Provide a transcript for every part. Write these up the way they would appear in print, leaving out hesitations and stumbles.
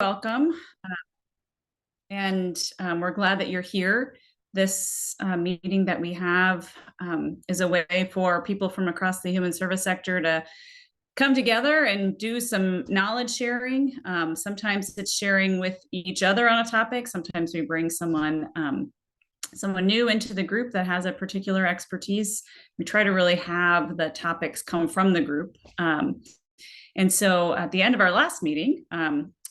Welcome, and we're glad that you're here. This meeting that we have is a way for people from across the human service sector to come together and do some knowledge sharing. Sometimes it's sharing with each other on a topic. Sometimes we bring someone new into the group that has a particular expertise. We try to really have the topics come from the group. And so at the end of our last meeting,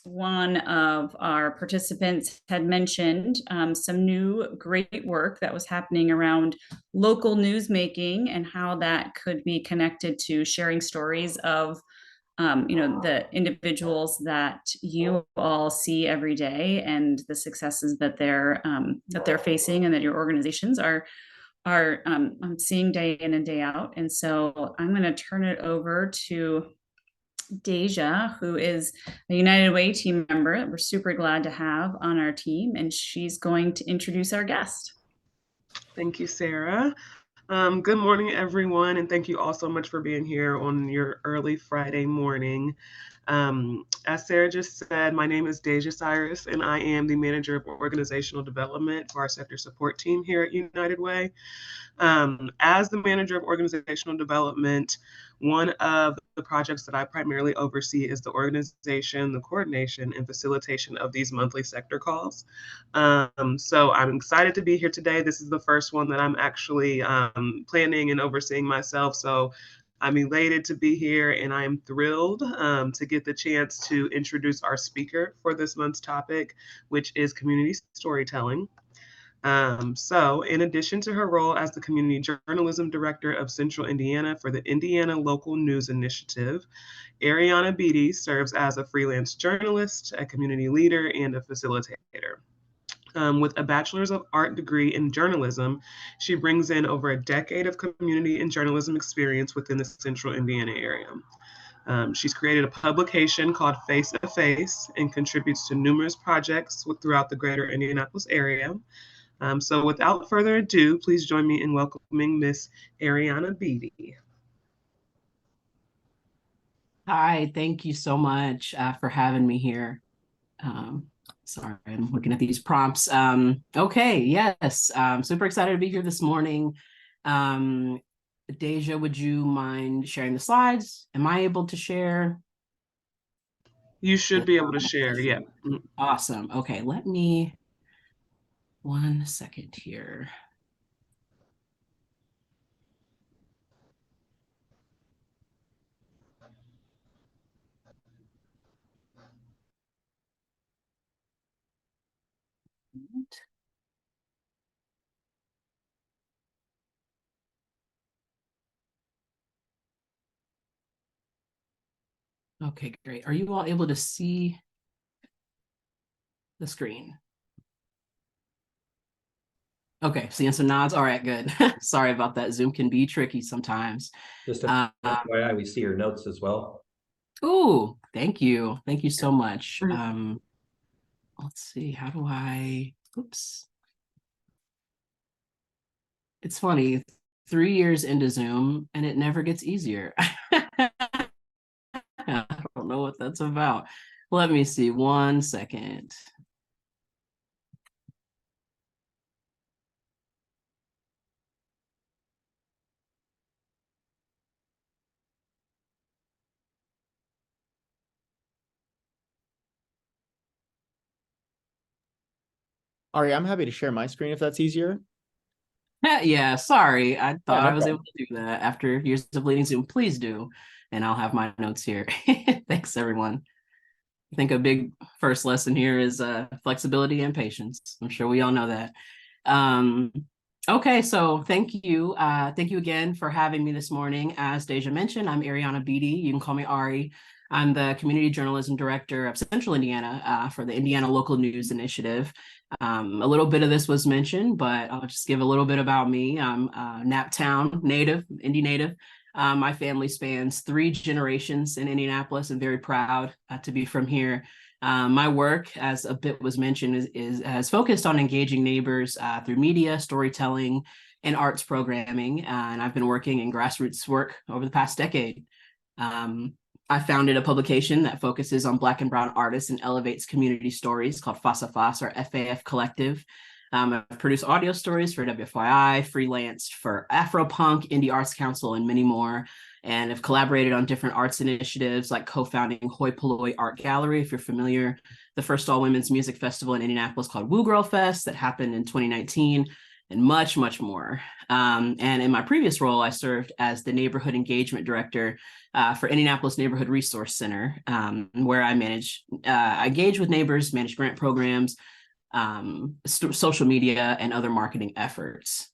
one of our participants had mentioned some new great work that was happening around local news making and how that could be connected to sharing stories of the individuals that you all see every day and the successes that they're facing and that your organizations are seeing day in and day out. And so I'm going to turn it over to Deja, who is a United Way team member that we're super glad to have on our team, and she's going to introduce our guest. Thank you, Sarah. Good morning, everyone, and thank you all so much for being here on your early Friday morning. As Sarah just said, my name is Deja Cyrus, and I am the Manager of Organizational Development for our sector support team here at United Way. As the Manager of Organizational Development, one of the projects that I primarily oversee is the organization, the coordination, and facilitation of these monthly sector calls. So I'm excited to be here today. This is the first one that I'm actually planning and overseeing myself. So I'm elated to be here, and I'm thrilled to get the chance to introduce our speaker for this month's topic, which is community storytelling. So in addition to her role as the Community Journalism Director of Central Indiana for the Indiana Local News Initiative, Ariana Beatty serves as a freelance journalist, a community leader, and a facilitator. With a Bachelor's of Art degree in journalism, she brings in over a decade of community and journalism experience within the Central Indiana area. She's created a publication called Face to Face and contributes to numerous projects throughout the greater Indianapolis area. So without further ado, please join me in welcoming Miss Ariana Beatty. Hi, thank you so much for having me here. Sorry, I'm looking at these prompts. Okay, yes, super excited to be here this morning. Deja, would you mind sharing the slides? Am I able to share? You should be able to share, yeah. Awesome. Okay, let me 1 second here. Okay, great. Are you all able to see the screen? Okay, seeing some nods. All right, good. Sorry about that. Zoom can be tricky sometimes. Just a FYI, we see your notes as well. Oh, thank you. Thank you so much. Let's see, how do oops. It's funny, 3 years into Zoom and it never gets easier. I don't know what that's about. Let me see, 1 second. Ari, I'm happy to share my screen if that's easier. Yeah, sorry. I thought no I was problem. able to do that after years of leading Zoom. Please do. And I'll have my notes here. Thanks, everyone. I think a big first lesson here is flexibility and patience. I'm sure we all know that. Okay, so thank you. Thank you again for having me this morning. As Deja mentioned, I'm Ariana Beatty. You can call me Ari. I'm the Community Journalism Director of Central Indiana for the Indiana Local News Initiative. A little bit of this was mentioned, but I'll just give a little bit about me. I'm a Naptown native, Indy native. My family spans 3 generations in Indianapolis. I'm very proud to be from here. My work, as a bit was mentioned, is focused on engaging neighbors through media, storytelling, and arts programming. And I've been working in grassroots work over the past decade. I founded a publication that focuses on Black and Brown artists and elevates community stories called Fasa Fas, or FAF Collective. I've produced audio stories for WFYI, freelanced for Afropunk, Indie Arts Council, and many more, and have collaborated on different arts initiatives like co-founding Hoi Polloi Art Gallery, if you're familiar, the first all-women's music festival in Indianapolis called Woo Girl Fest that happened in 2019, and much, much more. And in my previous role, I served as the Neighborhood Engagement Director for Indianapolis Neighborhood Resource Center, where I engage with neighbors, manage grant programs, social media, and other marketing efforts.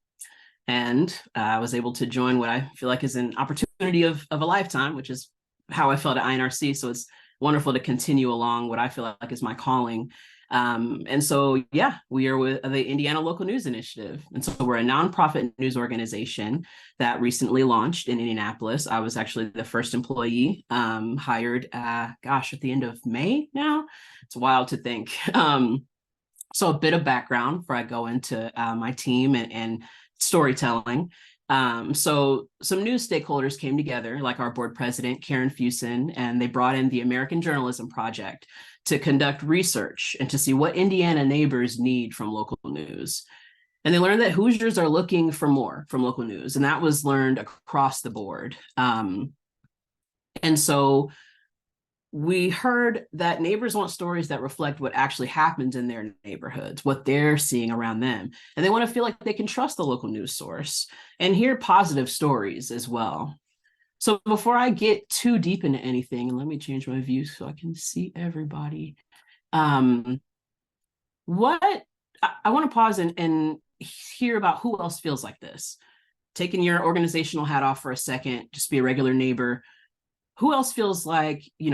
And I was able to join what I feel like is an opportunity of a lifetime, which is how I felt at INRC. So it's wonderful to continue along what I feel like is my calling. And so, yeah, we are with the Indiana Local News Initiative. And so we're a nonprofit news organization that recently launched in Indianapolis. I was actually the first employee hired, at the end of May now. It's wild to think. So a bit of background before I go into my team and storytelling. So some news stakeholders came together, like our board president, Karen Fusen, and they brought in the American Journalism Project to conduct research and to see what Indiana neighbors need from local news. And they learned that Hoosiers are looking for more from local news, and that was learned across the board. And so we heard that neighbors want stories that reflect what actually happens in their neighborhoods, what they're seeing around them. And they want to feel like they can trust the local news source and hear positive stories as well. So before I get too deep into anything, and let me change my view so I can see everybody. I want to pause and hear about who else feels like this. Taking your organizational hat off for a second, just be a regular neighbor. Who else feels like, you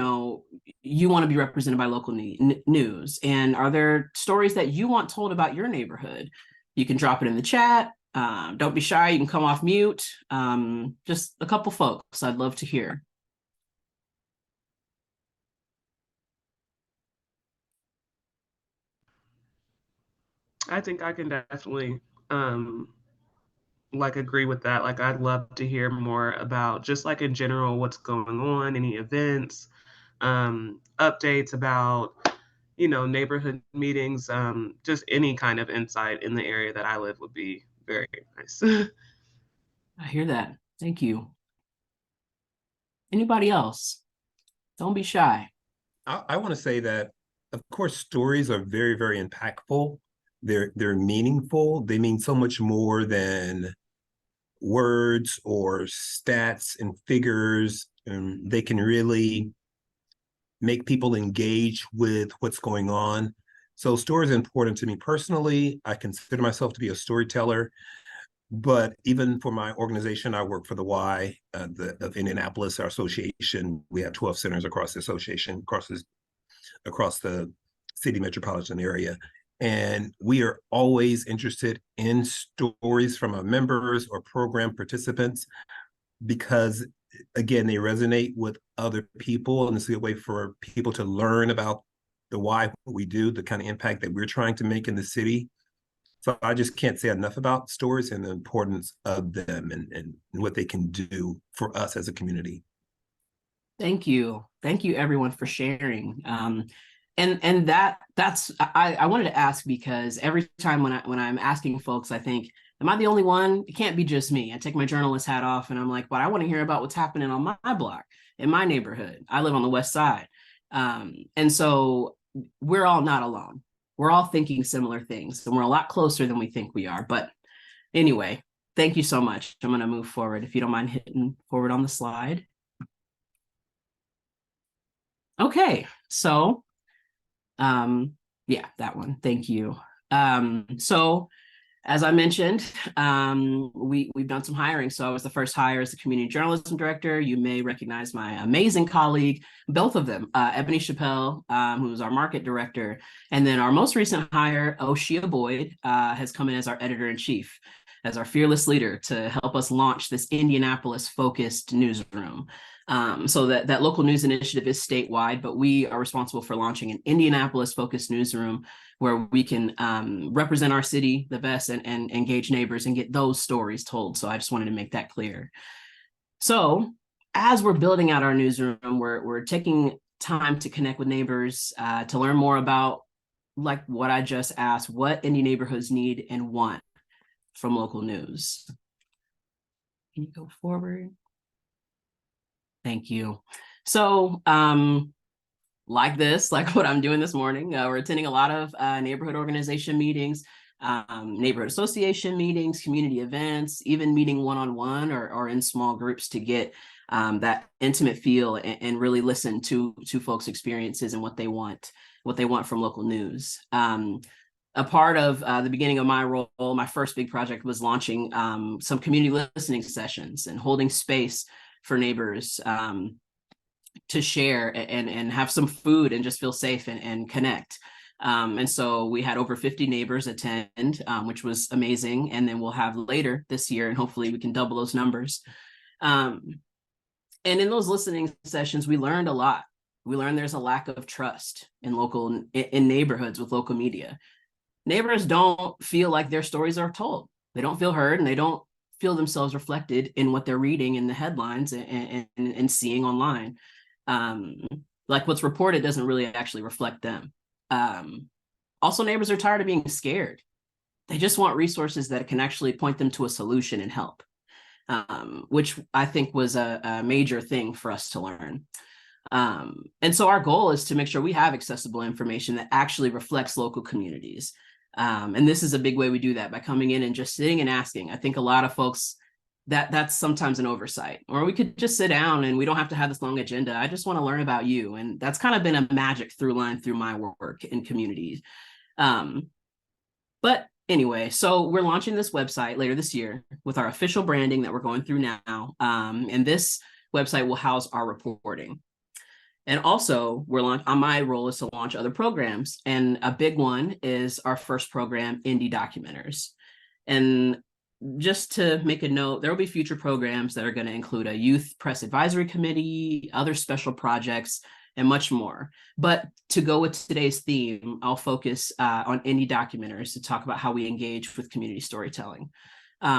want to be represented by local news? And are there stories that you want told about your neighborhood? You can drop it in the chat. Don't be shy. You can come off mute. Just a couple folks I'd love to hear. I think I can definitely agree with that. Like, I'd love to hear more about just like in general what's going on, any events, updates about neighborhood meetings, just any kind of insight in the area that I live would be very nice. I hear that. Thank you. Anybody else? Don't be shy. I want to say that, of course, stories are very, very impactful. They're meaningful. They mean so much more than words or stats and figures. They can really make people engage with what's going on. So stories are important to me personally. I consider myself to be a storyteller. But even for my organization, I work for the Y of Indianapolis, our association. We have 12 centers across the association, across the city metropolitan area. And we are always interested in stories from our members or program participants because, again, they resonate with other people, and it's a good way for people to learn about the why, what we do, the kind of impact that we're trying to make in the city. So I just can't say enough about stories and the importance of them and what they can do for us as a community. Thank you. Thank you, everyone, for sharing. And that's I wanted to ask because every time when I'm asking folks, I think, am I the only one? It can't be just me. I take my journalist hat off and I'm like, but I want to hear about what's happening on my block, in my neighborhood. I live on the West Side. And so we're all not alone. We're all thinking similar things, and we're a lot closer than we think we are. But anyway, thank you so much. I'm going to move forward. If you don't mind hitting forward on the slide. Okay, so yeah, that one. Thank you. So as I mentioned, we've done some hiring. So I was the first hire as the community journalism director. You may recognize my amazing colleague, both of them, Ebony Chappelle, who is our market director. And then our most recent hire, Oshia Boyd, has come in as our editor-in-chief, as our fearless leader to help us launch this Indianapolis-focused newsroom. So that local news initiative is statewide, but we are responsible for launching an Indianapolis-focused newsroom where we can represent our city the best and engage neighbors and get those stories told. So I just wanted to make that clear. So as we're building out our newsroom, we're taking time to connect with neighbors, to learn more about, like what I just asked, what indie neighborhoods need and want from local news. Can you go forward? Thank you. So, like what I'm doing this morning, we're attending a lot of neighborhood organization meetings, neighborhood association meetings, community events, even meeting one-on-one or in small groups to get that intimate feel and really listen to folks' experiences and what they want from local news. A part of the beginning of my role, my first big project was launching some community listening sessions and holding space for neighbors to share and have some food and just feel safe and connect. And so we had over 50 neighbors attend, which was amazing. And then we'll have later this year, and hopefully we can double those numbers. And in those listening sessions, we learned a lot. We learned there's a lack of trust in neighborhoods with local media. Neighbors don't feel like their stories are told. They don't feel heard, and they don't feel themselves reflected in what they're reading in the headlines and seeing online. Like what's reported doesn't really actually reflect them. Also, neighbors are tired of being scared. They just want resources that can actually point them to a solution and help, which I think was a major thing for us to learn. And so our goal is to make sure we have accessible information that actually reflects local communities. And this is a big way we do that, by coming in and just sitting and asking. I think a lot of folks, that's sometimes an oversight, or we could just sit down and we don't have to have this long agenda. I just want to learn about you. And that's kind of been a magic through line through my work in communities. But anyway, so we're launching this website later this year with our official branding that we're going through now. And this website will house our reporting. And also, my role is to launch other programs. And a big one is our first program, Indie Documenters. And just to make a note, there will be future programs that are going to include a youth press advisory committee, other special projects, and much more. But to go with today's theme, I'll focus on Indie Documenters to talk about how we engage with community storytelling.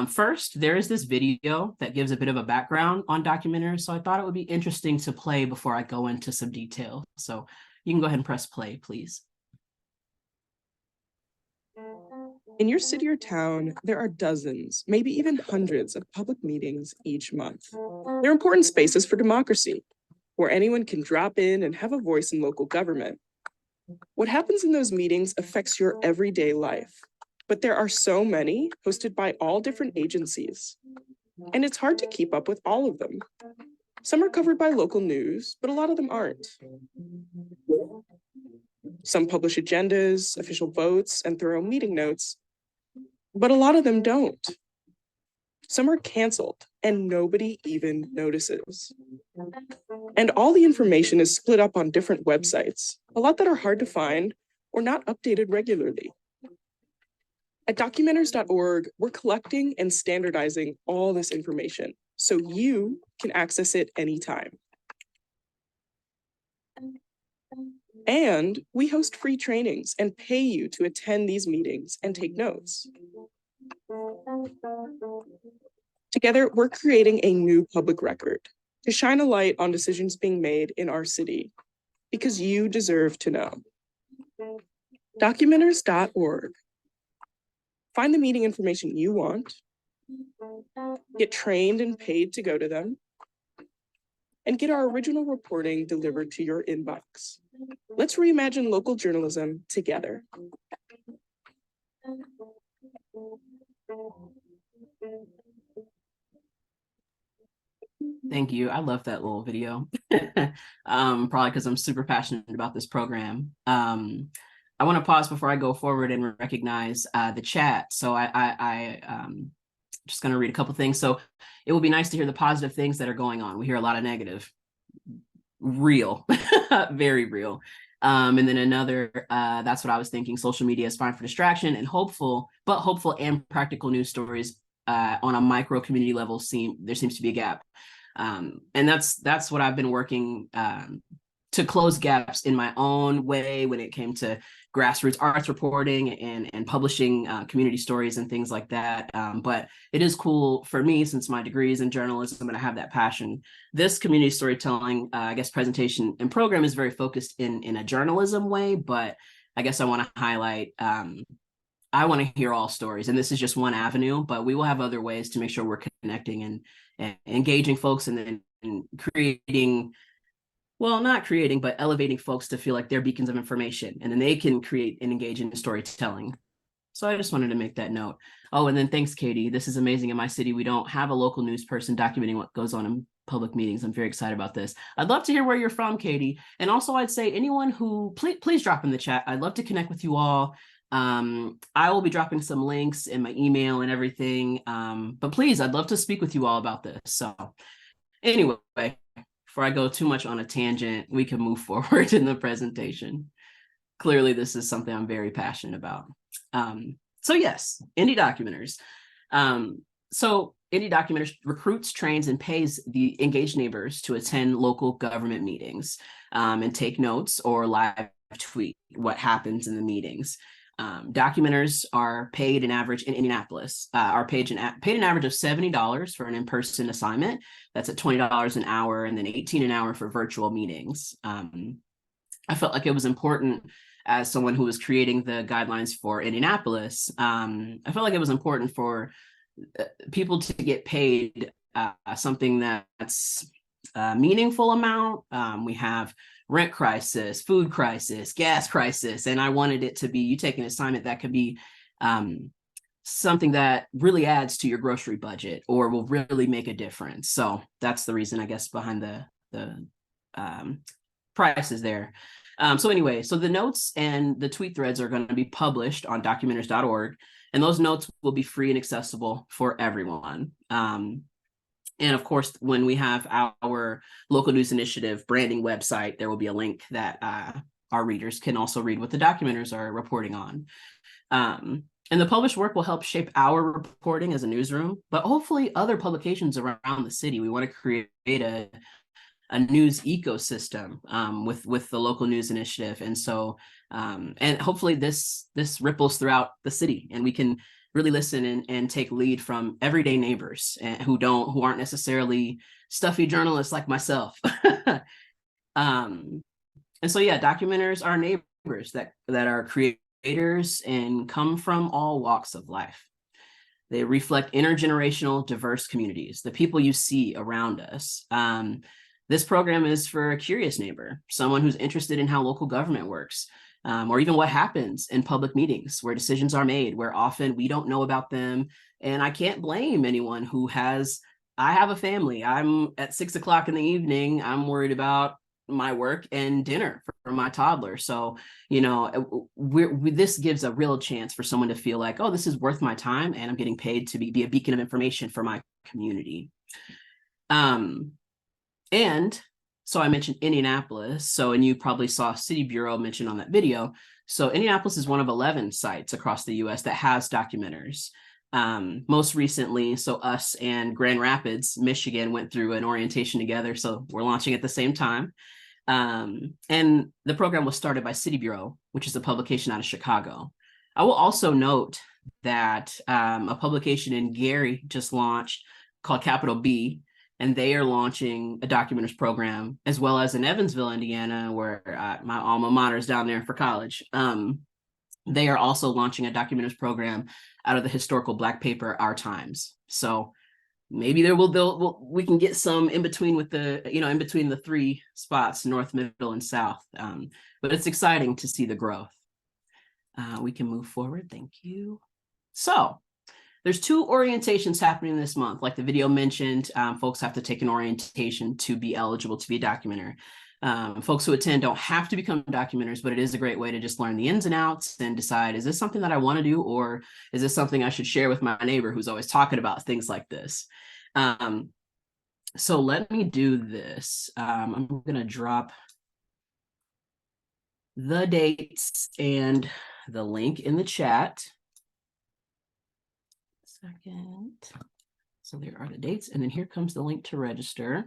First, there is this video that gives a bit of a background on Documenters, so I thought it would be interesting to play before I go into some detail. So you can go ahead and press play, please. In your city or town, there are dozens, maybe even hundreds of public meetings each month. They're important spaces for democracy, where anyone can drop in and have a voice in local government. What happens in those meetings affects your everyday life, but there are so many hosted by all different agencies, and it's hard to keep up with all of them. Some are covered by local news, but a lot of them aren't. Some publish agendas, official votes, and thorough meeting notes, but a lot of them don't. Some are canceled, and nobody even notices. And all the information is split up on different websites, a lot that are hard to find or not updated regularly. At documenters.org, we're collecting and standardizing all this information so you can access it anytime. And we host free trainings and pay you to attend these meetings and take notes. Together, we're creating a new public record to shine a light on decisions being made in our city, because you deserve to know. Documenters.org. Find the meeting information you want, get trained and paid to go to them, and get our original reporting delivered to your inbox. Let's reimagine local journalism together. Thank you. I love that little video. Probably because I'm super passionate about this program. I want to pause before I go forward and recognize the chat. So I'm just going to read a couple things. So it will be nice to hear the positive things that are going on. We hear a lot of negative. Real, very real. And then another, that's what I was thinking. Social media is fine for distraction and hopeful and practical news stories on a micro community level there seems to be a gap. And that's what I've been working to close gaps in my own way when it came to grassroots arts reporting and publishing community stories and things like that. But it is cool for me, since my degree is in journalism and I have that passion. This community storytelling, I guess, presentation and program is very focused in a journalism way, but I guess I want to highlight, I want to hear all stories, and this is just one avenue, but we will have other ways to make sure we're connecting and engaging folks, and then creating, well, not creating, but elevating folks to feel like they're beacons of information, and then they can create and engage in storytelling. So I just wanted to make that note. Oh, and then thanks, Katie. This is amazing. In my city, we don't have a local news person documenting what goes on in public meetings. I'm very excited about this. I'd love to hear where you're from, Katie. And also, I'd say anyone who, please drop in the chat. I'd love to connect with you all. I will be dropping some links in my email and everything. But please, I'd love to speak with you all about this. So anyway, before I go too much on a tangent, we can move forward in the presentation. Clearly, this is something I'm very passionate about. So yes, indie documenters. So indie documenters recruits, trains, and pays the engaged neighbors to attend local government meetings and take notes or live tweet what happens in the meetings. Documenters are paid an average in Indianapolis, are paid an average of $70 for an in-person assignment. That's at $20 an hour, and then $18 an hour for virtual meetings. I felt like it was important, as someone who was creating the guidelines for Indianapolis, I felt like it was important for people to get paid something that's a meaningful amount. We have rent crisis, food crisis, gas crisis, and I wanted it to be, you take an assignment that could be something that really adds to your grocery budget or will really make a difference. So that's the reason, I guess, behind the prices there. So anyway, so the notes and the tweet threads are going to be published on documenters.org, and those notes will be free and accessible for everyone. And of course, when we have our local news initiative branding website, there will be a link that our readers can also read what the documenters are reporting on. And the published work will help shape our reporting as a newsroom, but hopefully other publications around the city. We want to create a news ecosystem with the local news initiative. And so, and hopefully this ripples throughout the city, and we can really listen and take lead from everyday neighbors who aren't necessarily stuffy journalists like myself. And so, yeah, documenters are neighbors that are creators and come from all walks of life. They reflect intergenerational, diverse communities, the people you see around us. This program is for a curious neighbor, someone who's interested in how local government works, or even what happens in public meetings where decisions are made, where often we don't know about them. And I can't blame anyone who I have a family. I'm at 6 o'clock in the evening. I'm worried about my work and dinner for my toddler. So, you know, this gives a real chance for someone to feel like, oh, this is worth my time, and I'm getting paid to be a beacon of information for my community. And so I mentioned Indianapolis. So, and you probably saw City Bureau mentioned on that video. So Indianapolis is one of 11 sites across the US that has documenters. Most recently, so us and Grand Rapids, Michigan went through an orientation together. So we're launching at the same time. And the program was started by City Bureau, which is a publication out of Chicago. I will also note that a publication in Gary just launched called Capital B, and they are launching a documenters program, as well as in Evansville, Indiana, where my alma mater is down there for college. They are also launching a documenters program out of the historical Black paper, Our Times. So maybe we can get some in between with in between the three spots, North, Middle, and South. But it's exciting to see the growth. We can move forward. Thank you. So there's 2 orientations happening this month. Like the video mentioned, folks have to take an orientation to be eligible to be a documenter. Folks who attend don't have to become documenters, but it is a great way to just learn the ins and outs and decide, is this something that I want to do, or is this something I should share with my neighbor who's always talking about things like this? So let me do this. I'm going to drop the dates and the link in the chat. Second. So there are the dates, and then here comes the link to register.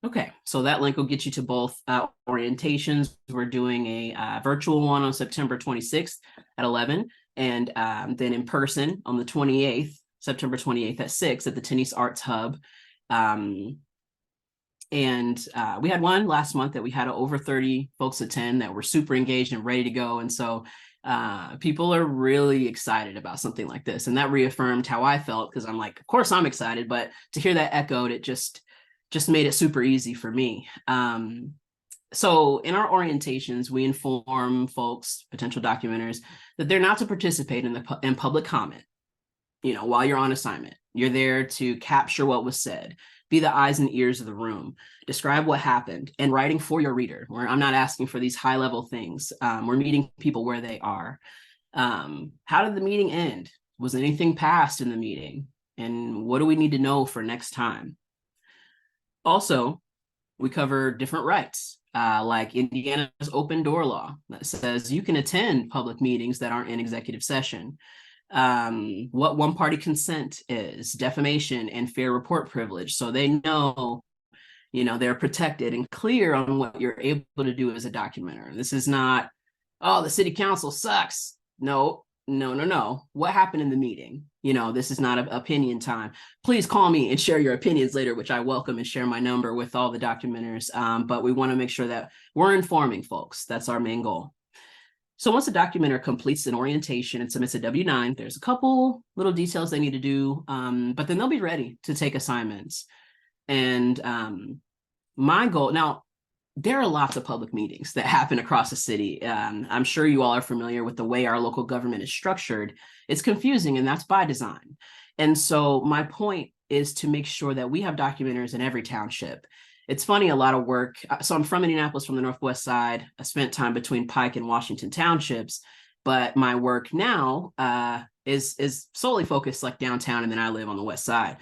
Okay, so that link will get you to both orientations. We're doing a virtual one on September 26th at 11, and then in person on the 28th, September 28th at 6 at the Tennis Arts Hub. And we had one last month that we had over 30 folks attend that were super engaged and ready to go. And so people are really excited about something like this. And that reaffirmed how I felt, because I'm like, of course I'm excited, but to hear that echoed, it just made it super easy for me. So in our orientations, we inform folks, potential documenters, that they're not to participate in public comment, while you're on assignment. You're there to capture what was said, be the eyes and ears of the room, describe what happened, and writing for your reader, where I'm not asking for these high level things. We're meeting people where they are. How did the meeting end? Was anything passed in the meeting? And what do we need to know for next time? Also, we cover different rights, like Indiana's open door law that says you can attend public meetings that aren't in executive session. What one-party consent is, defamation and fair report privilege. So they know, they're protected and clear on what you're able to do as a documenter. This is not, oh, the city council sucks. No. What happened in the meeting? This is not an opinion time. Please call me and share your opinions later, which I welcome, and share my number with all the documenters. But we want to make sure that we're informing folks. That's our main goal. So once a documenter completes an orientation and submits a W-9, there's a couple little details they need to do, but then they'll be ready to take assignments. And my goal, now, there are lots of public meetings that happen across the city. I'm sure you all are familiar with the way our local government is structured. It's confusing, and that's by design. And so my point is to make sure that we have documenters in every township. It's funny, a lot of work. So I'm from Indianapolis, from the Northwest side. I spent time between Pike and Washington townships, but my work now is solely focused like downtown, and then I live on the west side.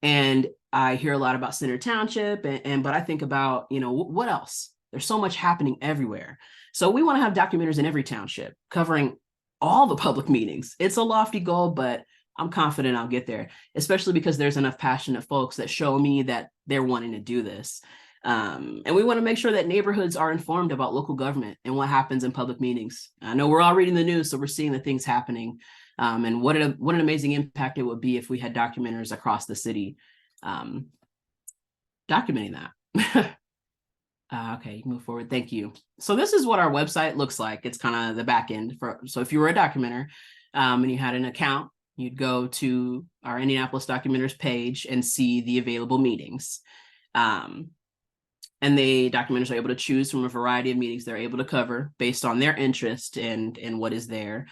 And I hear a lot about Center Township, but I think about, what else? There's so much happening everywhere. So we want to have documenters in every township covering all the public meetings. It's a lofty goal, but I'm confident I'll get there, especially because there's enough passionate folks that show me that they're wanting to do this. And we want to make sure that neighborhoods are informed about local government and what happens in public meetings. I know we're all reading the news, so we're seeing the things happening. And what an amazing impact it would be if we had documenters across the city documenting that. Okay, you can move forward. Thank you. So this is what our website looks like. It's kind of the back end. So if you were a documenter and you had an account, you'd go to our Indianapolis Documenters page and see the available meetings. And the documenters are able to choose from a variety of meetings they're able to cover based on their interest and what is there.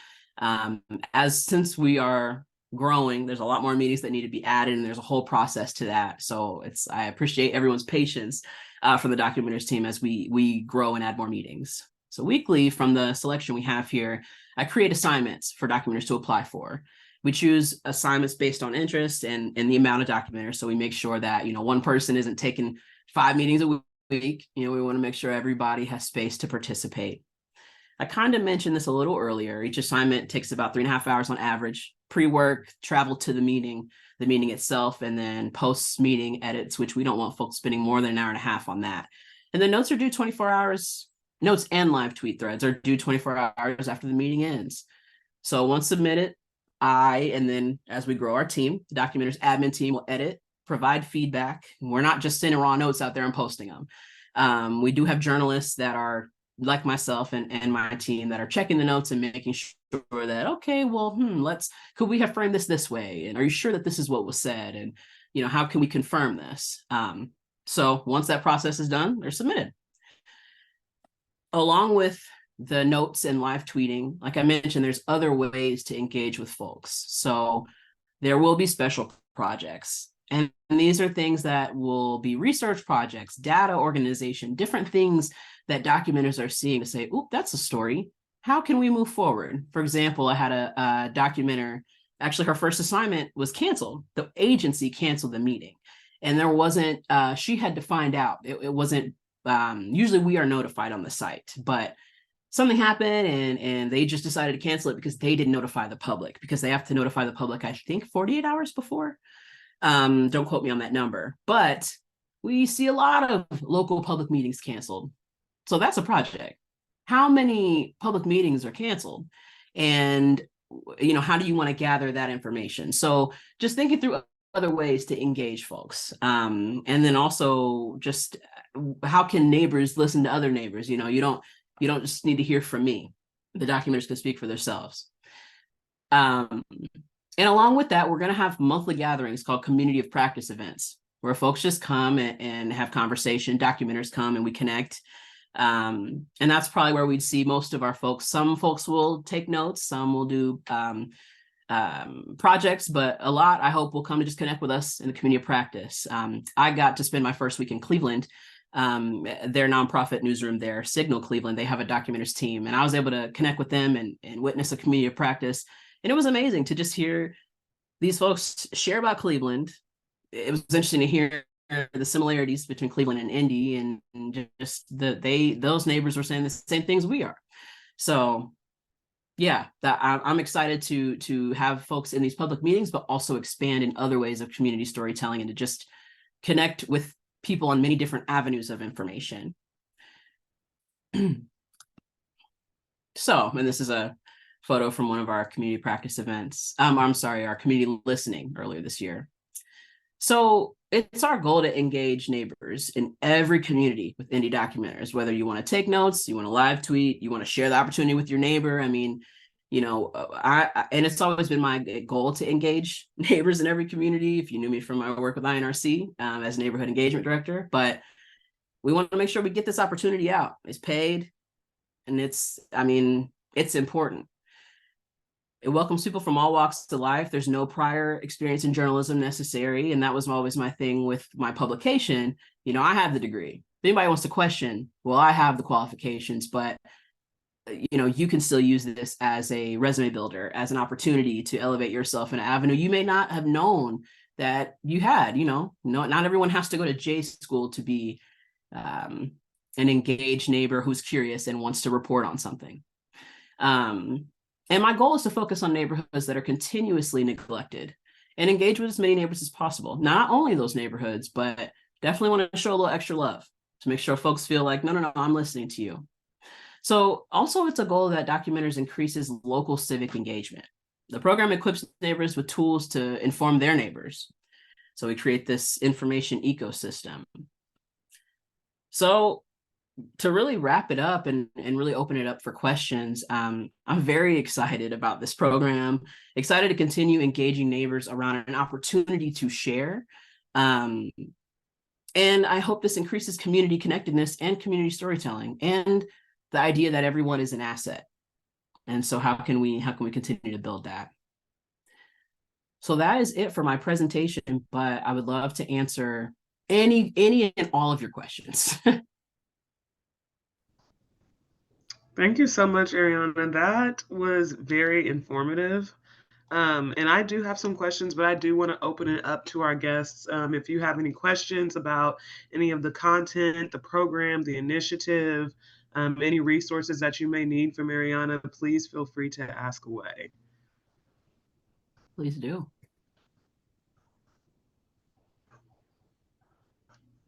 Since we are growing, there's a lot more meetings that need to be added, and there's a whole process to that. So I appreciate everyone's patience from the documenters team as we grow and add more meetings. So weekly, from the selection we have here, I create assignments for documenters to apply for. We choose assignments based on interest and the amount of documenters. So we make sure that, one person isn't taking 5 meetings a week. We want to make sure everybody has space to participate. I kind of mentioned this a little earlier. Each assignment takes about 3.5 hours on average. Pre-work, travel to the meeting itself, and then post-meeting edits, which we don't want folks spending more than an hour and a half on that. And the notes are due 24 hours. Notes and live tweet threads are due 24 hours after the meeting ends. So once submitted, and then as we grow our team, the documenters admin team will edit, provide feedback. We're not just sending raw notes out there and posting them. We do have journalists that are like myself and my team that are checking the notes and making sure that, okay, well, could we have framed this way? And are you sure that this is what was said? And, how can we confirm this? So once that process is done, they're submitted. Along with the notes and live tweeting, like I mentioned, there's other ways to engage with folks. So there will be special projects. And these are things that will be research projects, data organization, different things that documenters are seeing to say, oop, that's a story. How can we move forward? For example, I had a documenter, actually her first assignment was canceled. The agency canceled the meeting. And there wasn't, she had to find out. It wasn't, usually we are notified on the site, but something happened and they just decided to cancel it because they didn't notify the public, because they have to notify the public, I think 48 hours before. Don't quote me on that number, but we see a lot of local public meetings canceled. So that's a project. How many public meetings are canceled? And, how do you want to gather that information? So just thinking through other ways to engage folks. And then also just how can neighbors listen to other neighbors? You don't just need to hear from me. The documenters can speak for themselves. And along with that, we're going to have monthly gatherings called community of practice events, where folks just come and have conversation. Documenters come and we connect. And that's probably where we'd see most of our folks. Some folks will take notes, some will do projects, but a lot, I hope, will come to just connect with us in the community of practice. I got to spend my first week in Cleveland. Their nonprofit newsroom there, Signal Cleveland, they have a documenters team, and I was able to connect with them and witness a community of practice. And it was amazing to just hear these folks share about Cleveland. It was interesting to hear the similarities between Cleveland and Indy, and just those neighbors were saying the same things we are. So yeah, I'm excited to have folks in these public meetings, but also expand in other ways of community storytelling and to just connect with people on many different avenues of information. So, and this is a photo from one of our community practice events. I'm sorry, our community listening earlier this year. So it's our goal to engage neighbors in every community with indie documenters, whether you want to take notes, you want to live tweet, you want to share the opportunity with your neighbor. I mean, and it's always been my goal to engage neighbors in every community. If you knew me from my work with INRC as neighborhood engagement director, but we want to make sure we get this opportunity out. It's paid, and it's important. It welcomes people from all walks of life. There's no prior experience in journalism necessary. And that was always my thing with my publication. I have the degree. If anybody wants to question, well, I have the qualifications, but you can still use this as a resume builder, as an opportunity to elevate yourself in an avenue you may not have known that you had. Not everyone has to go to J school to be an engaged neighbor who's curious and wants to report on something. And my goal is to focus on neighborhoods that are continuously neglected and engage with as many neighbors as possible. Not only those neighborhoods, but definitely want to show a little extra love to make sure folks feel like, no, I'm listening to you. So also it's a goal that documenters increases local civic engagement. The program equips neighbors with tools to inform their neighbors. So we create this information ecosystem. So to really wrap it up and really open it up for questions, I'm very excited about this program, excited to continue engaging neighbors around an opportunity to share. And I hope this increases community connectedness and community storytelling and the idea that everyone is an asset. And so how can we continue to build that? So that is it for my presentation, but I would love to answer any and all of your questions. Thank you so much, Ariana. That was very informative. And I do have some questions, but I do want to open it up to our guests. If you have any questions about any of the content, the program, the initiative, any resources that you may need from Ariana, please feel free to ask away. Please do.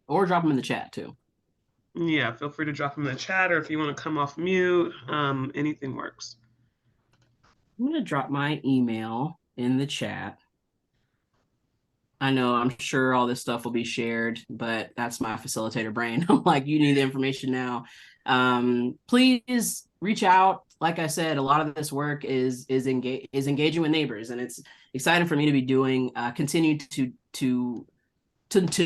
Or drop them in the chat too. Yeah, feel free to drop them in the chat, or if you want to come off mute, anything works. I'm going to drop my email in the chat. I know, I'm sure all this stuff will be shared, but that's my facilitator brain. I'm like, you need the information now. Please reach out. Like I said, a lot of this work is engaging with neighbors, and it's exciting for me to be doing, continue to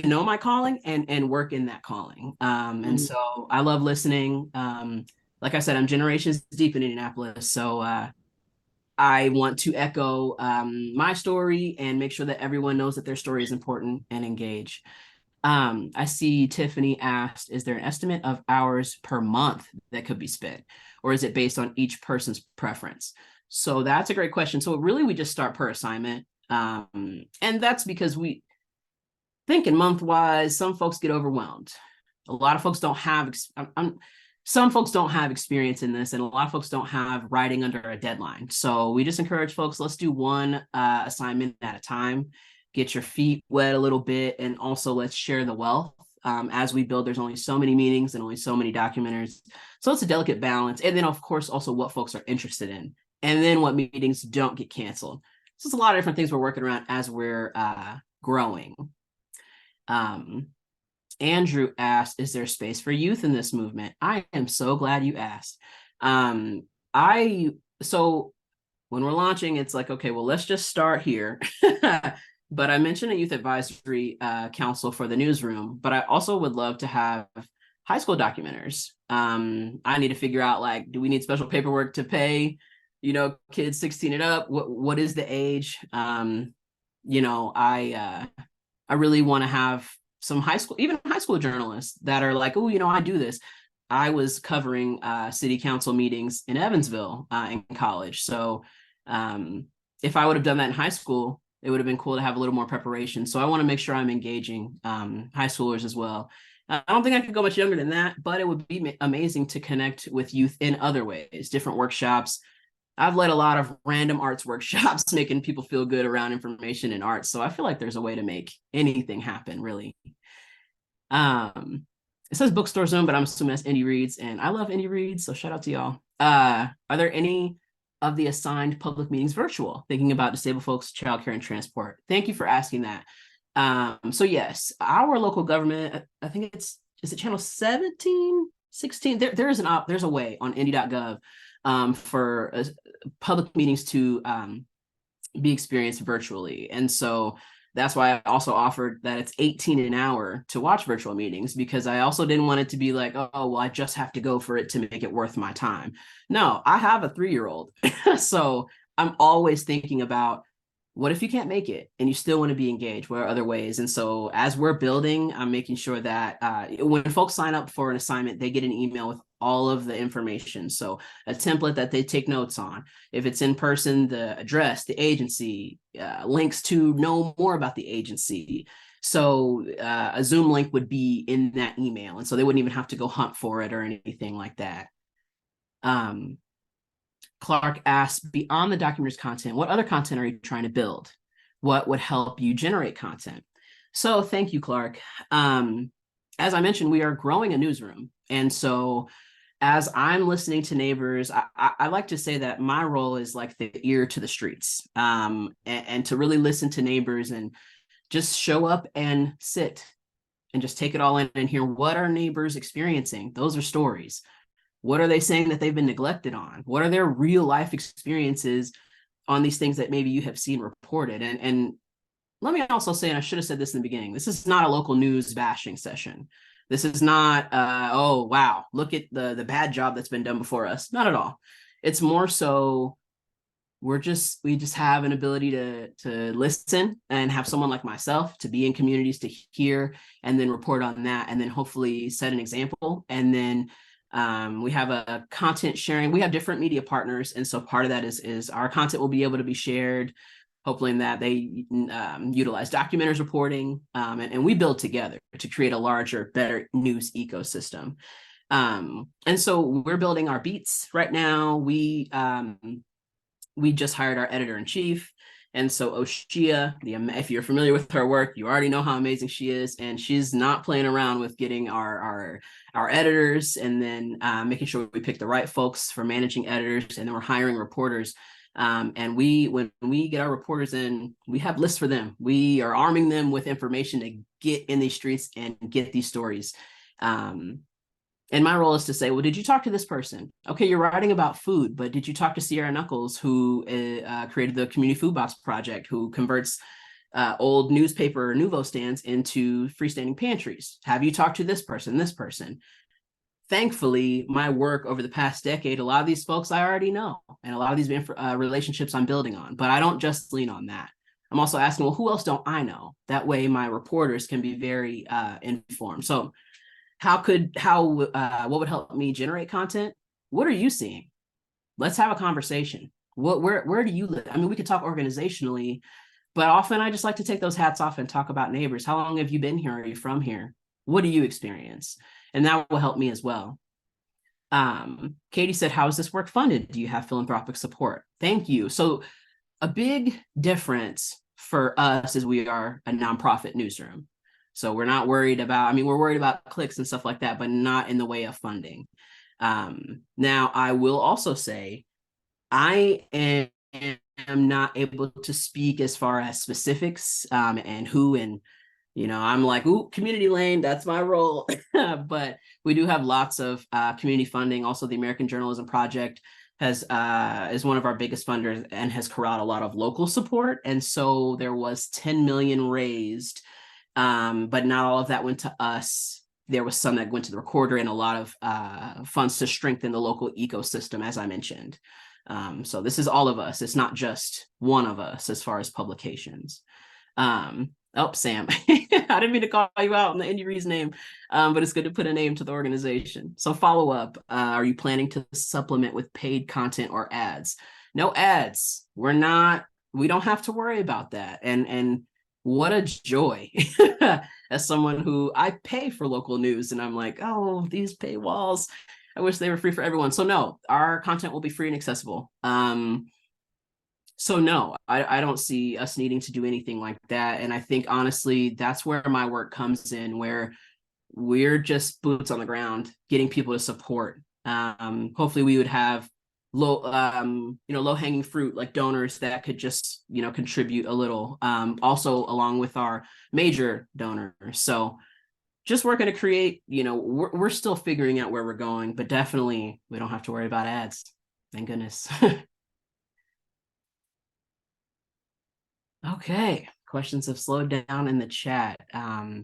know my calling and work in that calling. And so I love listening. Like I said, I'm generations deep in Indianapolis. So I want to echo my story and make sure that everyone knows that their story is important and engage. I see Tiffany asked, is there an estimate of hours per month that could be spent, or is it based on each person's preference? So that's a great question. So really we just start per assignment. And that's because we thinking month-wise, some folks get overwhelmed. A lot of folks don't have, some folks don't have experience in this, and a lot of folks don't have writing under a deadline. So we just encourage folks, let's do one assignment at a time, get your feet wet a little bit, and also let's share the wealth As we build, there's only so many meetings and only so many documenters. So it's a delicate balance. And then, of course, also what folks are interested in. And then what meetings don't get canceled. So it's a lot of different things we're working around as we're growing. Andrew asked, is there space for youth in this movement? I am so glad you asked. So when we're launching, it's like, okay, well, let's just start here. But I mentioned a youth advisory council for the newsroom, but I also would love to have high school documenters. I need to figure out, like, do we need special paperwork to pay, kids 16 and up? What is the age? I really want to have some high school journalists that are like, oh, I do this. I was covering city council meetings in Evansville in college. So if I would have done that in high school, it would have been cool to have a little more preparation. So I want to make sure I'm engaging high schoolers as well. I don't think I could go much younger than that, but it would be amazing to connect with youth in other ways, different workshops. I've led a lot of random arts workshops, making people feel good around information and arts. So I feel like there's a way to make anything happen, really. It says bookstore zone, but I'm assuming that's indie reads, and I love indie reads, so shout out to y'all. Are there any of the assigned public meetings virtual, thinking about disabled folks, childcare, and transport? Thank you for asking that. So yes, our local government, I think is it channel 17, 16? There's a way on indie.gov for public meetings to be experienced virtually. And so that's why I also offered that it's $18 an hour to watch virtual meetings, because I also didn't want it to be like, oh, well, I just have to go for it to make it worth my time. No, I have a 3-year-old. So I'm always thinking about, what if you can't make it and you still want to be engaged? What are other ways? And so as we're building, I'm making sure that when folks sign up for an assignment, they get an email with all of the information. So a template that they take notes on. If it's in person, the address, the agency, links to know more about the agency. So a Zoom link would be in that email. And so they wouldn't even have to go hunt for it or anything like that. Clark asked, beyond the documenters content, what other content are you trying to build? What would help you generate content? So thank you, Clark. As I mentioned, we are growing a newsroom. And so as I'm listening to neighbors, I like to say that my role is like the ear to the streets, and to really listen to neighbors and just show up and sit and just take it all in and hear what are neighbors experiencing. Those are stories. What are they saying that they've been neglected on? What are their real life experiences on these things that maybe you have seen reported? And let me also say, and I should have said this in the beginning, this is not a local news bashing session. This is not, oh, wow, look at the bad job that's been done before us. Not at all. It's more so we just have an ability to listen and have someone like myself to be in communities to hear and then report on that, and then hopefully set an example. And then we have a content sharing. We have different media partners. And so part of that is our content will be able to be shared, hopefully in that they utilize documenters reporting, and we build together to create a larger, better news ecosystem. And so we're building our beats right now. We just hired our editor-in-chief. And so Oshia, if you're familiar with her work, you already know how amazing she is. And she's not playing around with getting our editors, and then making sure we pick the right folks for managing editors. And then we're hiring reporters. And when we get our reporters in, we have lists for them. We are arming them with information to get in these streets and get these stories. And my role is to say, well, did you talk to this person? Okay, you're writing about food, but did you talk to Sierra Knuckles, who created the Community Food Box Project, who converts old newspaper Nouveau stands into freestanding pantries? Have you talked to this person, this person? Thankfully, my work over the past decade, a lot of these folks I already know, and a lot of these relationships I'm building on, but I don't just lean on that. I'm also asking, well, who else don't I know? That way my reporters can be very informed. So what would help me generate content? What are you seeing? Let's have a conversation. Where do you live? I mean, we could talk organizationally, but often I just like to take those hats off and talk about neighbors. How long have you been here? Are you from here? What do you experience? And that will help me as well. Katie said, how is this work funded? Do you have philanthropic support? Thank you. So a big difference for us is we are a nonprofit newsroom. So we're not worried about, I mean, we're worried about clicks and stuff like that, but not in the way of funding. Now, I will also say, I am not able to speak as far as specifics and who, and I'm like, ooh, community lane, that's my role. But we do have lots of community funding. Also, the American Journalism Project is one of our biggest funders and has corralled a lot of local support. And so there was 10 million raised, but not all of that went to us. There was some that went to the recorder and a lot of funds to strengthen the local ecosystem, as I mentioned. So this is all of us. It's not just one of us as far as publications. Oh, Sam, I didn't mean to call you out on the Indie Reads name, but it's good to put a name to the organization. So follow up, are you planning to supplement with paid content or ads? No ads. We don't have to worry about that. And what a joy as someone who I pay for local news and I'm like, oh, these paywalls, I wish they were free for everyone. So no, our content will be free and accessible. So no, I don't see us needing to do anything like that. And I think honestly, that's where my work comes in, where we're just boots on the ground, getting people to support. Hopefully we would have low hanging fruit like donors that could just, contribute a little, also along with our major donors. So just working to create, we're still figuring out where we're going, but definitely we don't have to worry about ads. Thank goodness. Okay, questions have slowed down in the chat. I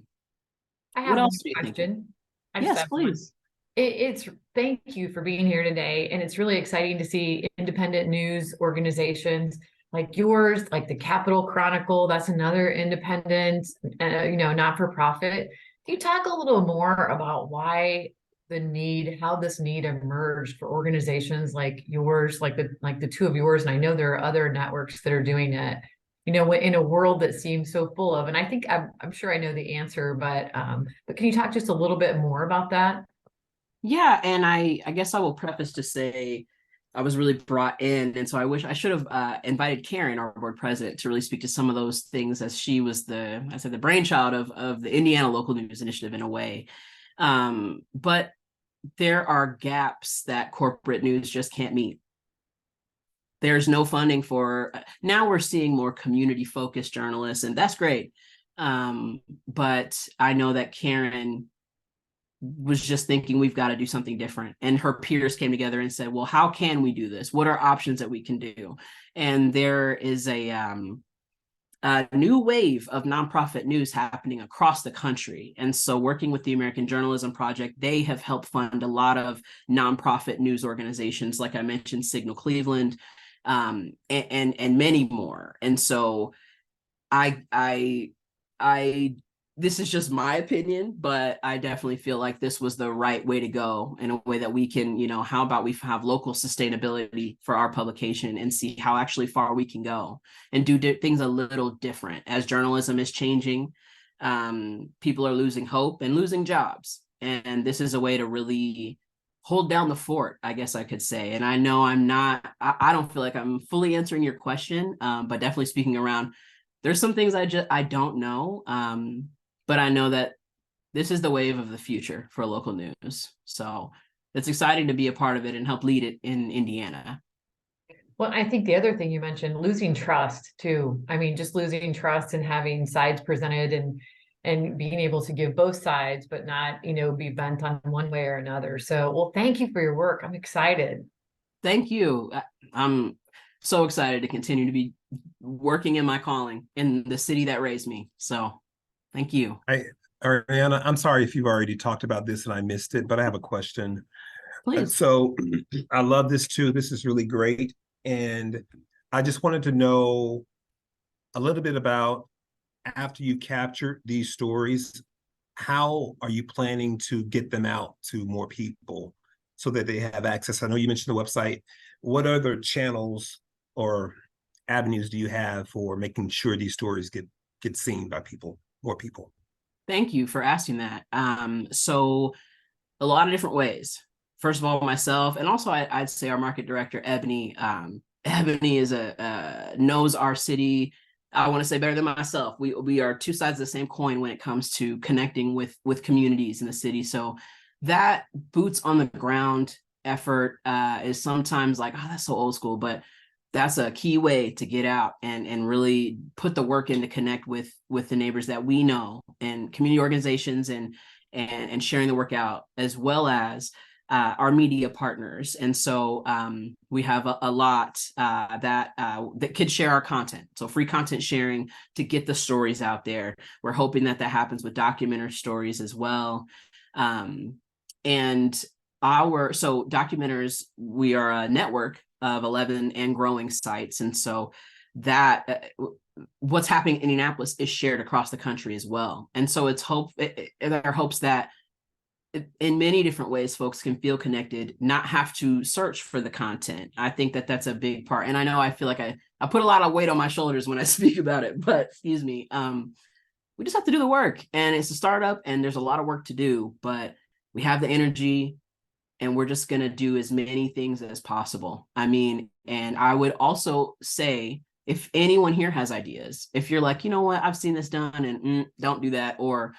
What have else one do you think? question. I just Yes, have one. please. It's thank you for being here today, and it's really exciting to see independent news organizations like yours, like the Capitol Chronicle. That's another independent, not for profit. Can you talk a little more about how this need emerged for organizations like yours, like the two of yours? And I know there are other networks that are doing it. In a world that seems so full of, and I think I'm sure I know the answer, but can you talk just a little bit more about that? Yeah, and I guess I will preface to say I was really brought in, and so I should have invited Karen, our board president, to really speak to some of those things, as she was the brainchild of the Indiana Local News Initiative in a way. But there are gaps that corporate news just can't meet. There's no funding for, now we're seeing more community focused journalists, and that's great. But I know that Karen was just thinking we've got to do something different, and her peers came together and said, well, how can we do this? What are options that we can do? And there is a new wave of nonprofit news happening across the country. And so working with the American Journalism Project, they have helped fund a lot of nonprofit news organizations, like I mentioned, Signal Cleveland, and many more. And so I this is just my opinion, but I definitely feel like this was the right way to go, in a way that we can, how about we have local sustainability for our publication and see how actually far we can go and do things a little different. As journalism is changing, people are losing hope and losing jobs. And this is a way to really hold down the fort, I guess I could say. And I know I don't feel like I'm fully answering your question, but definitely speaking around, there's some things I don't know. But I know that this is the wave of the future for local news. So it's exciting to be a part of it and help lead it in Indiana. Well, I think the other thing you mentioned, losing trust too. I mean, just losing trust and having sides presented and being able to give both sides, but not, be bent on one way or another. So, well, thank you for your work. I'm excited. Thank you. I'm so excited to continue to be working in my calling in the city that raised me. So thank you. Ariana, I'm sorry if you've already talked about this and I missed it, but I have a question. Please. So I love this too. This is really great. And I just wanted to know a little bit about, after you captured these stories, how are you planning to get them out to more people so that they have access? I know you mentioned the website. What other channels or avenues do you have for making sure these stories get seen by more people? Thank you for asking that. So a lot of different ways. First of all, myself, and also I'd say our market director, Ebony. Ebony is knows our city I want to say better than myself. We are two sides of the same coin when it comes to connecting with communities in the city. So that boots on the ground effort is sometimes like, oh, that's so old school, but that's a key way to get out and really put the work in to connect with the neighbors that we know and community organizations and sharing the work out, as well as our media partners. And so we have a lot that can share our content. So free content sharing to get the stories out there. We're hoping that happens with documentary stories as well. And so Documenters, we are a network of 11 and growing sites. And so that what's happening in Indianapolis is shared across the country as well. And so there are hopes that in many different ways, folks can feel connected, not have to search for the content. I think that that's a big part. And I know I feel like I put a lot of weight on my shoulders when I speak about it, but excuse me. We just have to do the work, and it's a startup and there's a lot of work to do, but we have the energy and we're just going to do as many things as possible. I mean, and I would also say, if anyone here has ideas, if you're like, you know what, I've seen this done and don't do that, or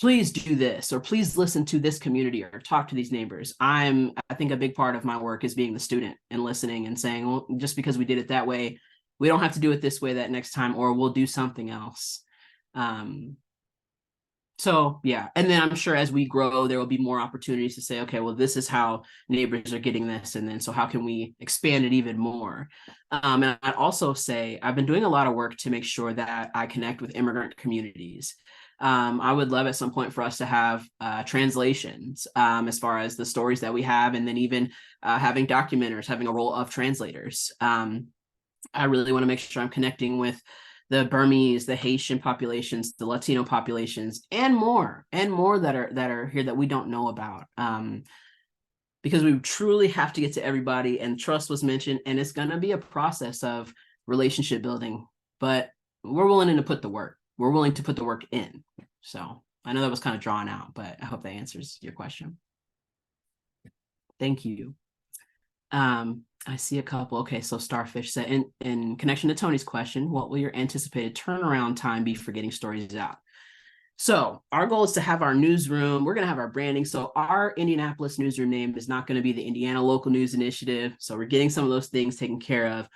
please do this, or please listen to this community or talk to these neighbors. I think a big part of my work is being the student and listening and saying, well, just because we did it that way, we don't have to do it this way that next time, or we'll do something else. So yeah, and then I'm sure as we grow, there will be more opportunities to say, okay, well, this is how neighbors are getting this, and then so how can we expand it even more? And I'd also say I've been doing a lot of work to make sure that I connect with immigrant communities. I would love at some point for us to have translations as far as the stories that we have, and then even having documenters having a role of translators. I really want to make sure I'm connecting with the Burmese, the Haitian populations, the Latino populations, and more that are here that we don't know about. Because we truly have to get to everybody, and trust was mentioned, and it's going to be a process of relationship building, but we're willing to put the work. We're willing to put the work in. So I know that was kind of drawn out, but I hope that answers your question. Thank you. I see a couple. Okay, so Starfish said, in connection to Tony's question, what will your anticipated turnaround time be for getting stories out? So our goal is to have our newsroom. We're going to have our branding. So our Indianapolis newsroom name is not going to be the Indiana Local News Initiative. So we're getting some of those things taken care of,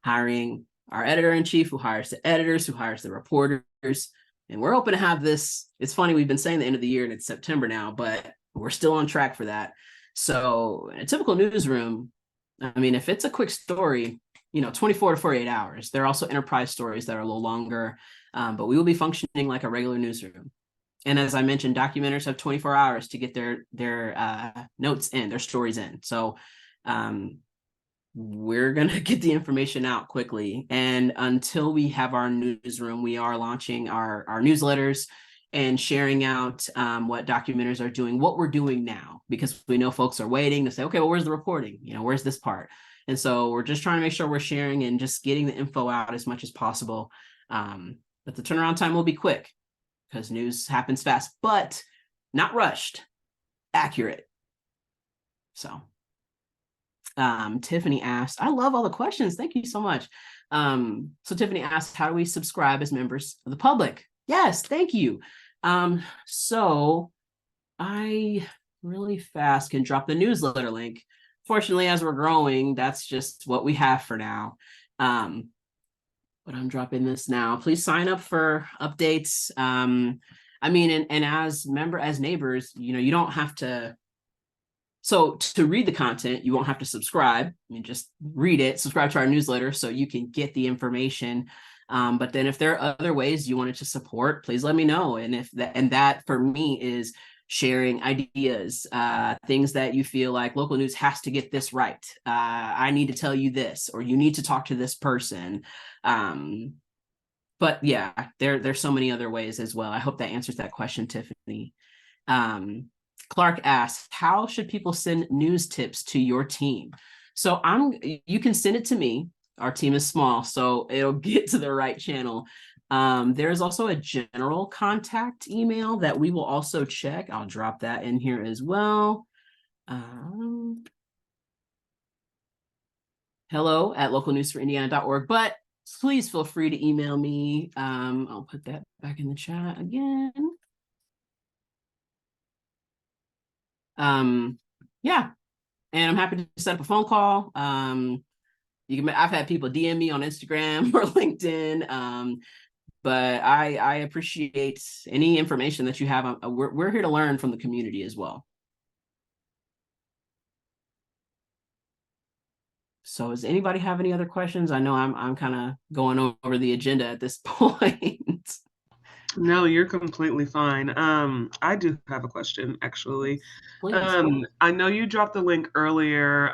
hiring our editor-in-chief who hires the editors, who hires the reporters. And we're hoping to have this. It's funny, we've been saying the end of the year and it's September now, but we're still on track for that. So in a typical newsroom, I mean, if it's a quick story, 24 to 48 hours. There are also enterprise stories that are a little longer, but we will be functioning like a regular newsroom. And as I mentioned, documenters have 24 hours to get their notes in, their stories in. So we're going to get the information out quickly. And until we have our newsroom, we are launching our newsletters and sharing out what documenters are doing, what we're doing now, because we know folks are waiting to say, okay, well, where's the reporting? Where's this part? And so we're just trying to make sure we're sharing and just getting the info out as much as possible. But the turnaround time will be quick because news happens fast, but not rushed, accurate. So Tiffany asked, I love all the questions. Thank you so much. So Tiffany asked, how do we subscribe as members of the public? Yes, thank you. So I really fast can drop the newsletter link. Fortunately, as we're growing, that's just what we have for now. But I'm dropping this now. Please sign up for updates. I mean, and as neighbors, you don't have to. So to read the content, you won't have to subscribe. Just read it, subscribe to our newsletter so you can get the information. But then if there are other ways you wanted to support, please let me know. And that for me is sharing ideas, things that you feel like local news has to get this right. I need to tell you this, or you need to talk to this person. But yeah, there's so many other ways as well. I hope that answers that question, Tiffany. Clark asked, how should people send news tips to your team? So you can send it to me. Our team is small, so it'll get to the right channel. There's also a general contact email that we will also check. I'll drop that in here as well. Hello@localnewsforindiana.org. But please feel free to email me. I'll put that back in the chat again. Yeah, and I'm happy to set up a phone call. I've had people DM me on Instagram or LinkedIn. But I appreciate any information that you have. We're here to learn from the community as well. So does anybody have any other questions? I know I'm kind of going over the agenda at this point. No, you're completely fine. I do have a question, actually. Please. I know you dropped the link earlier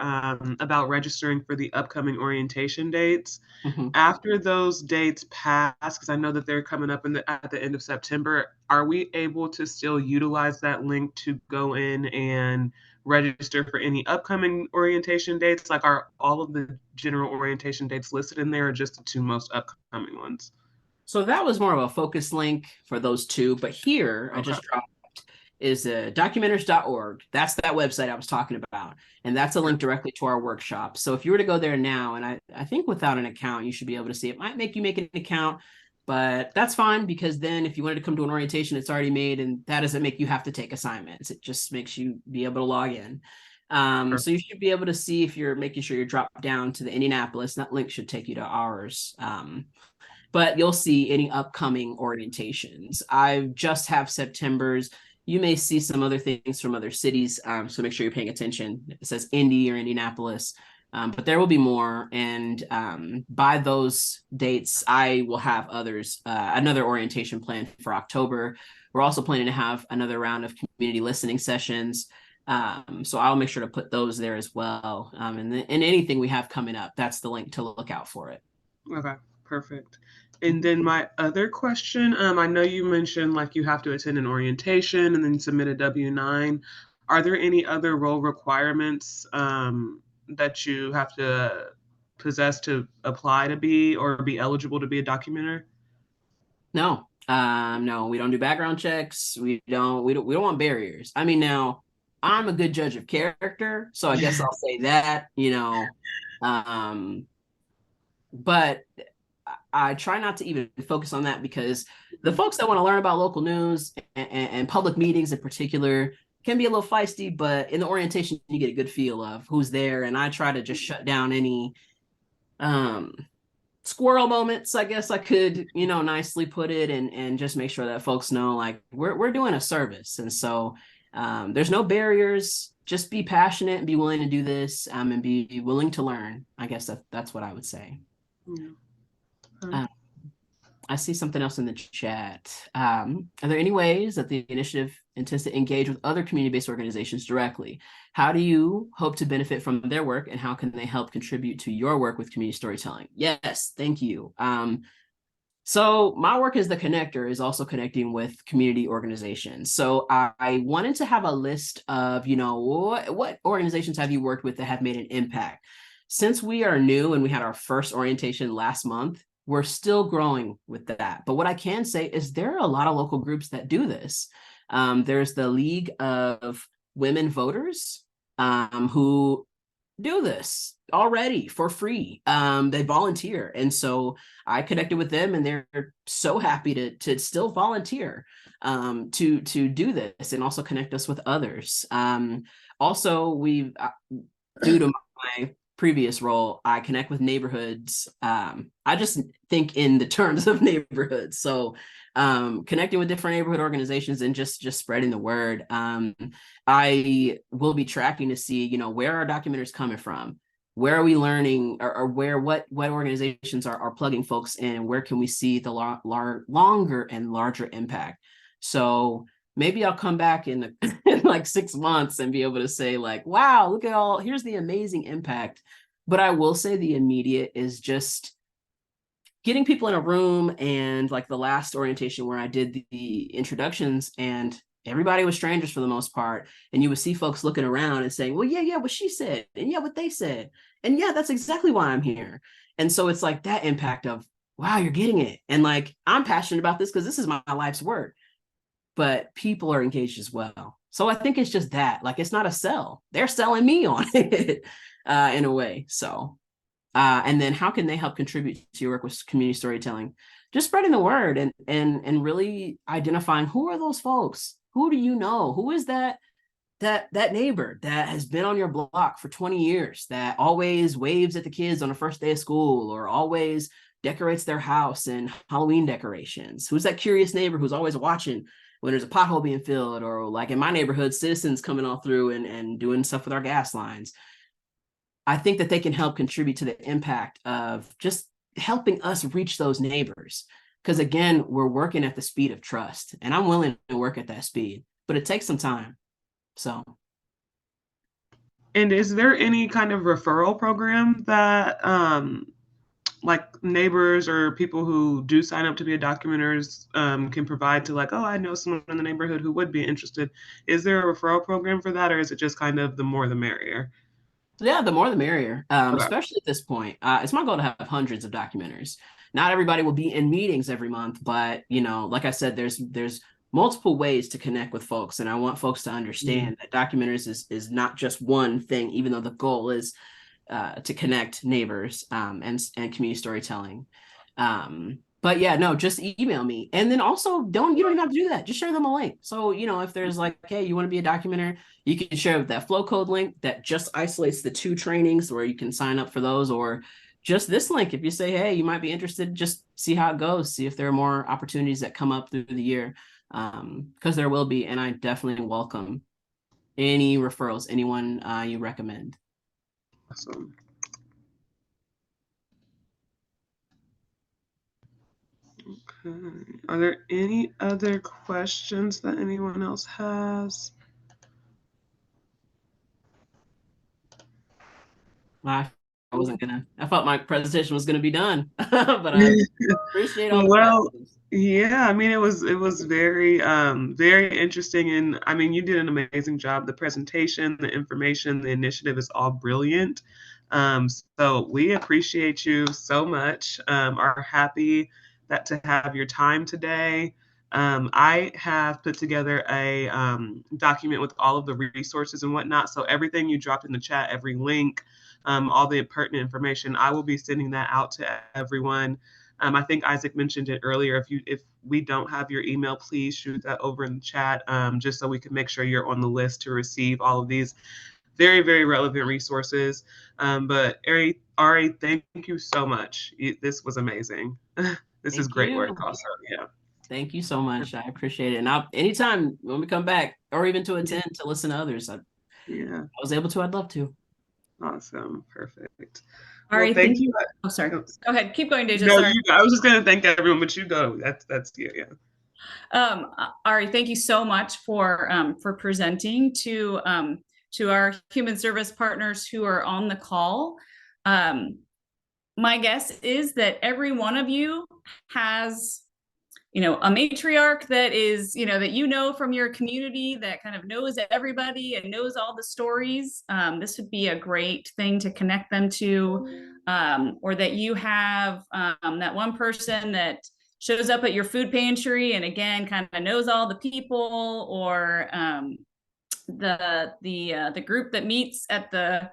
about registering for the upcoming orientation dates. Mhm. After those dates pass, because I know that they're coming up at the end of September, are we able to still utilize that link to go in and register for any upcoming orientation dates? Like, are all of the general orientation dates listed in there, or just the two most upcoming ones? So that was more of a focus link for those two, but here I just dropped is documenters.org. That's that website I was talking about. And that's a link directly to our workshop. So if you were to go there now, and I think without an account, you should be able to see it. Might make you make an account, but that's fine, because then if you wanted to come to an orientation, it's already made, and that doesn't make you have to take assignments. It just makes you be able to log in. So you should be able to see if you're making sure you're dropped down to the Indianapolis. That link should take you to ours. But you'll see any upcoming orientations. I just have September's. You may see some other things from other cities, so make sure you're paying attention. It says Indy or Indianapolis, but there will be more. And by those dates, I will have another orientation plan for October. We're also planning to have another round of community listening sessions. So I'll make sure to put those there as well. And anything we have coming up, that's the link to look out for it. Okay, perfect. And then my other question, I know you mentioned like you have to attend an orientation and then submit a W-9. Are there any other role requirements that you have to possess to apply to be or be eligible to be a documenter? No, no, we don't do background checks. We don't want barriers. I mean, now I'm a good judge of character, so I guess I'll say that, but I try not to even focus on that, because the folks that want to learn about local news and public meetings in particular can be a little feisty, but in the orientation, you get a good feel of who's there. And I try to just shut down any squirrel moments, I guess I could, nicely put it, and just make sure that folks know, like, we're doing a service. And so there's no barriers. Just be passionate and be willing to do this, and be willing to learn. I guess that's what I would say. Yeah. I see something else in the chat. Are there any ways that the initiative intends to engage with other community-based organizations directly? How do you hope to benefit from their work, and how can they help contribute to your work with community storytelling? Yes, thank you. So my work as the connector is also connecting with community organizations. So I wanted to have a list of, what organizations have you worked with that have made an impact? Since we are new and we had our first orientation last month, we're still growing with that. But what I can say is there are a lot of local groups that do this. There's the League of Women Voters, who do this already for free. They volunteer. And so I connected with them, and they're so happy to still volunteer to do this, and also connect us with others. Also, due to my previous role, I connect with neighborhoods. I just think in the terms of neighborhoods. So connecting with different neighborhood organizations and just spreading the word. I will be tracking to see, where are documenters coming from? Where are we learning, or what organizations are plugging folks in, and where can we see the longer and larger impact? So maybe I'll come back in like 6 months and be able to say, like, wow, look at here's the amazing impact. But I will say the immediate is just getting people in a room, and like the last orientation where I did the introductions, and everybody was strangers for the most part. And you would see folks looking around and saying, well, yeah, what she said, and yeah, what they said. And yeah, that's exactly why I'm here. And so it's like that impact of, wow, you're getting it. And like, I'm passionate about this because this is my life's work, but people are engaged as well. So I think it's just that, like, it's not a sell. They're selling me on it in a way. So And then how can they help contribute to your work with community storytelling? Just spreading the word and really identifying who are those folks? Who do you know? Who is that neighbor that has been on your block for 20 years, that always waves at the kids on the first day of school, or always decorates their house in Halloween decorations? Who's that curious neighbor who's always watching when there's a pothole being filled, or like in my neighborhood, citizens coming all through and doing stuff with our gas lines? I think that they can help contribute to the impact of just helping us reach those neighbors. Because again, we're working at the speed of trust, and I'm willing to work at that speed, but it takes some time. So. And is there any kind of referral program that like neighbors or people who do sign up to be a documenters can provide to, like, oh, I know someone in the neighborhood who would be interested? Is there a referral program for that, or is it just kind of the more the merrier? Yeah, the more the merrier, Okay. especially at this point. It's my goal to have hundreds of documenters. Not everybody will be in meetings every month, but like I said, there's multiple ways to connect with folks, and I want folks to understand that documenters is not just one thing, even though the goal is to connect neighbors and community storytelling. But yeah, no, just email me. And then also you don't even have to do that. Just share them a link. So, if there's like, hey, you want to be a documenter, you can share that flow code link that just isolates the 2 trainings where you can sign up for those, or just this link. If you say, hey, you might be interested, just see how it goes, see if there are more opportunities that come up through the year. Because there will be, and I definitely welcome any referrals, anyone you recommend. Awesome. Okay. Are there any other questions that anyone else has? I thought my presentation was gonna be done, but I appreciate all the Well, questions. yeah, I mean, it was very very interesting, and I mean, you did an amazing job. The presentation, the information, the initiative is all brilliant. So we appreciate you so much. Are happy to have your time today. I have put together a document with all of the resources and whatnot. So everything you dropped in the chat, every link, all the pertinent information, I will be sending that out to everyone. I think Isaac mentioned it earlier. If we don't have your email, please shoot that over in the chat, just so we can make sure you're on the list to receive all of these very, very relevant resources. But Ari, thank you so much. This was amazing. This is Thank great work you. also. Yeah. Thank you so much. I appreciate it. And anytime when we come back, or even to attend to listen to others, I was able to, I'd love to. Awesome. Perfect. Ari, Well, thank you. Oh, sorry. Go ahead. Keep going, Deja. No, Sorry. I was just going to thank everyone, but you go. That's you. Yeah. Ari, thank you so much for presenting to our human service partners who are on the call. My guess is that every one of you has, a matriarch that is, that from your community that kind of knows everybody and knows all the stories. This would be a great thing to connect them to, or that you have that one person that shows up at your food pantry and again kind of knows all the people, or the group that meets at the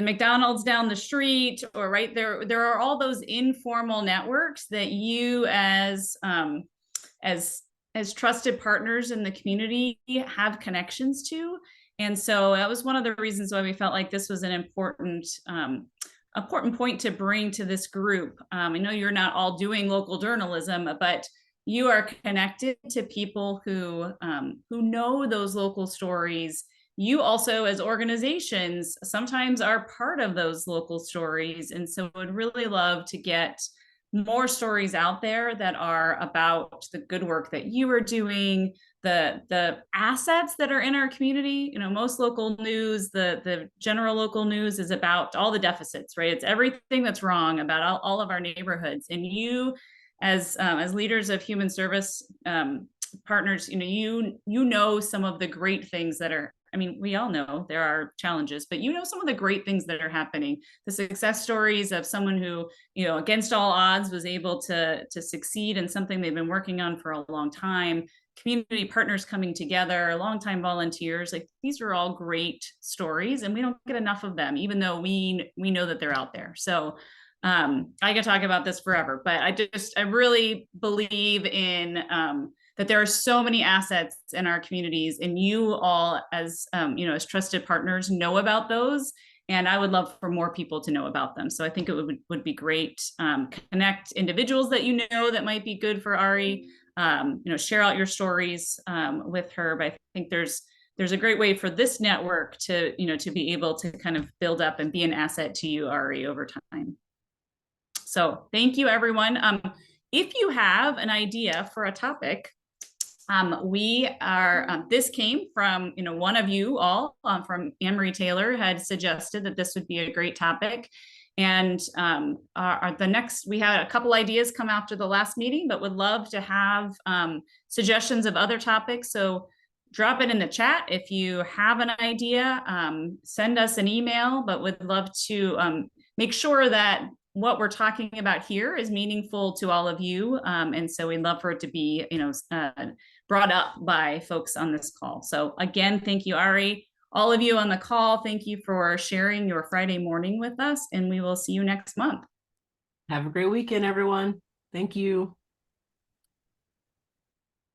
McDonald's down the street, or right there are all those informal networks that you as trusted partners in the community have connections to. And so that was one of the reasons why we felt like this was an important point to bring to this group. I know you're not all doing local journalism, but you are connected to people who know those local stories. You also, as organizations, sometimes are part of those local stories. And so would really love to get more stories out there that are about the good work that you are doing, the assets that are in our community. Most local news, the general local news is about all the deficits, right? It's everything that's wrong about all of our neighborhoods. And you, as leaders of human service partners, you know some of the great things that are. I mean, we all know there are challenges, but some of the great things that are happening, the success stories of someone who, against all odds was able to succeed in something they've been working on for a long time. community partners coming together, longtime volunteers. Like, these are all great stories, and we don't get enough of them, even though we know that they're out there. So I could talk about this forever, but I really believe in that there are so many assets in our communities, and you all, as as trusted partners, know about those. And I would love for more people to know about them. So I think it would be great. Connect individuals that you know that might be good for Ari. Share out your stories with her. But I think there's a great way for this network to to be able to kind of build up and be an asset to you, Ari, over time. So thank you, everyone. If you have an idea for a topic, we are, this came from, one of you all, from Anne-Marie Taylor, had suggested that this would be a great topic. And we had a couple ideas come after the last meeting, but would love to have suggestions of other topics. So drop it in the chat if you have an idea. Send us an email, but would love to make sure that what we're talking about here is meaningful to all of you. And so we'd love for it to be, brought up by folks on this call. So again, thank you, Ari. All of you on the call, thank you for sharing your Friday morning with us, and we will see you next month. Have a great weekend, everyone. Thank you.